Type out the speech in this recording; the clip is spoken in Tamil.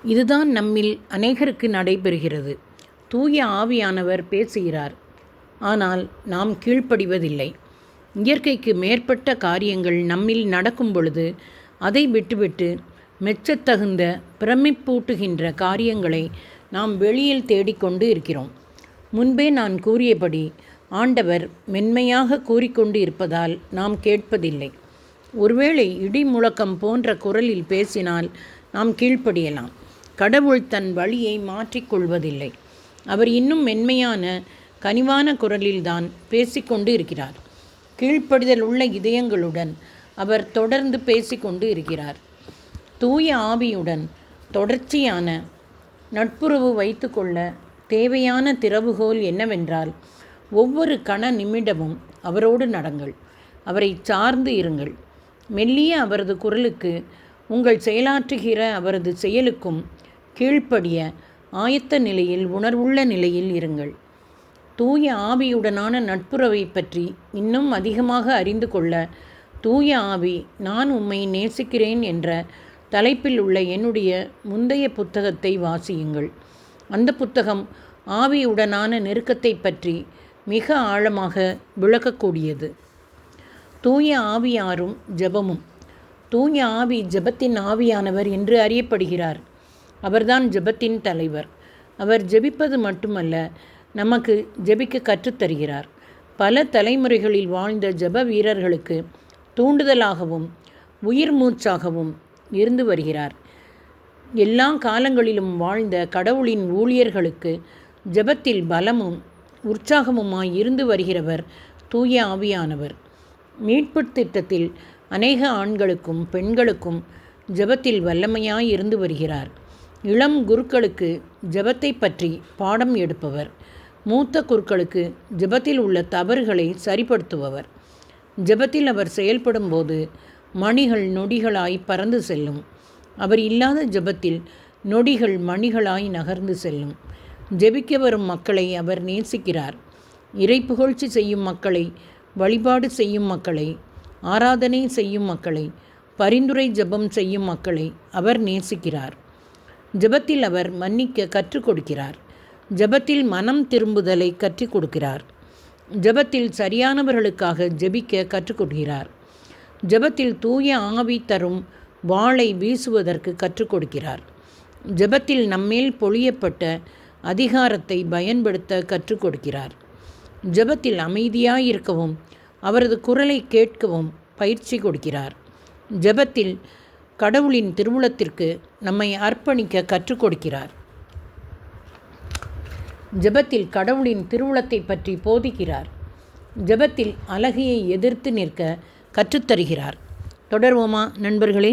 இதுதான் நம்மில் அநேகருக்கு நடைபெறுகிறது. தூய ஆவியானவர் பேசுகிறார், ஆனால் நாம் கீழ்ப்படிவதில்லை. இயற்கைக்கு மேற்பட்ட காரியங்கள் நம்மில் நடக்கும் பொழுது அதை விட்டுவிட்டு மெச்சத்தகுந்த பிரமிப்பூட்டுகின்ற காரியங்களை நாம் வெளியில் தேடிக்கொண்டு இருக்கிறோம். முன்பே நான் கூறியபடி ஆண்டவர் மென்மையாக கூறிக்கொண்டு இருப்பதால் நாம் கேட்பதில்லை. ஒருவேளை இடி முழக்கம் போன்ற குரலில் பேசினால் நாம் கீழ்ப்படியலாம். கடவுள் தன் வழியை மாற்றிக்கொள்வதில்லை. அவர் இன்னும் மென்மையான கனிவான குரலில்தான் பேசிக்கொண்டு இருக்கிறார். கீழ்ப்படிதல் உள்ள இதயங்களுடன் அவர் தொடர்ந்து பேசிக்கொண்டு இருக்கிறார். தூய ஆவியுடன் தொடர்ச்சியான நட்புறவு வைத்து கொள்ள தேவையான திறவுகோல் என்னவென்றால், ஒவ்வொரு கண நிமிடமும் அவரோடு நடங்கள், அவரை சார்ந்து இருங்கள். மெல்லிய அவரது குரலுக்கு உங்கள் செயலாற்றுகிற அவரது செயலுக்கும் கீழ்ப்படிய ஆயத்த நிலையில், உணர்வுள்ள நிலையில் இருங்கள். தூய ஆவியுடனான நட்புறவை பற்றி இன்னும் அதிகமாக அறிந்து கொள்ள தூய ஆவி நான் உம்மை நேசிக்கிறேன் என்ற தலைப்பில் உள்ள என்னுடைய முந்தைய புத்தகத்தை வாசியுங்கள். அந்த புத்தகம் ஆவியுடனான நெருக்கத்தை பற்றி மிக ஆழமாக விளக்கக்கூடியது. தூய ஆவியாரும் ஜெபமும். தூய ஆவி ஜெபத்தின் ஆவியானவர் என்று அறியப்படுகிறார். அவர்தான் ஜெபத்தின் தலைவர். அவர் ஜெபிப்பது மட்டுமல்ல, நமக்கு ஜெபிக்க கற்றுத்தருகிறார். பல தலைமுறைகளில் வாழ்ந்த ஜெப வீரர்களுக்கு தூண்டுதலாகவும் உயிர் மூச்சாகவும் இருந்து வருகிறார். எல்லா காலங்களிலும் வாழ்ந்த கடவுளின் ஊழியர்களுக்கு ஜெபத்தில் பலமும் உற்சாகமுமாய் இருந்து வருகிறவர் தூய ஆவியானவர். மீட்புத் திட்டத்தில் அநேக ஆண்களுக்கும் பெண்களுக்கும் ஜெபத்தில் வல்லமையாய் இருந்து வருகிறார். இளம் குருக்களுக்கு ஜெபத்தை பற்றி பாடம் எடுப்பவர். மூத்த குருக்களுக்கு ஜெபத்தில் உள்ள தவறுகளை சரிப்படுத்துபவர். ஜெபத்தில் அவர் செயல்படும் போது மணிகள் நொடிகளாய் பறந்து செல்லும். அவர் இல்லாத ஜெபத்தில் நொடிகள் மணிகளாய் நகர்ந்து செல்லும். ஜெபிக்க வரும் மக்களை அவர் நேசிக்கிறார். இறைப்புகழ்ச்சி செய்யும் மக்களை, வழிபாடு செய்யும் மக்களை, ஆராதனை செய்யும் மக்களை, பரிந்துரை ஜெபம் செய்யும் மக்களை அவர் நேசிக்கிறார். ஜெபத்தில் அவர் மன்னிக்க கற்றுக் கொடுக்கிறார். ஜெபத்தில் மனம் திரும்புதலை கற்றுக் கொடுக்கிறார். ஜெபத்தில் சரியானவர்களுக்காக ஜெபிக்க கற்றுக் கொடுக்கிறார். ஜெபத்தில் தூய ஆவி தரும் வாளை வீசுவதற்கு கற்றுக் கொடுக்கிறார். ஜெபத்தில் நம்மேல் பொழியப்பட்ட அதிகாரத்தை பயன்படுத்த கற்றுக் கொடுக்கிறார். ஜெபத்தில் அமைதியாயிருக்கவும் அவரது குரலை கேட்கவும் பயிற்சி கொடுக்கிறார். ஜெபத்தில் கடவுளின் திருவுளத்திற்கு நம்மை அர்ப்பணிக்க கற்றுக் கொடுக்கிறார். ஜெபத்தில் கடவுளின் திருவுளத்தை பற்றி போதிக்கிறார். ஜெபத்தில் அழகையை எதிர்த்து நிற்க கற்றுத்தருகிறார். தொடர்வோமா நண்பர்களே?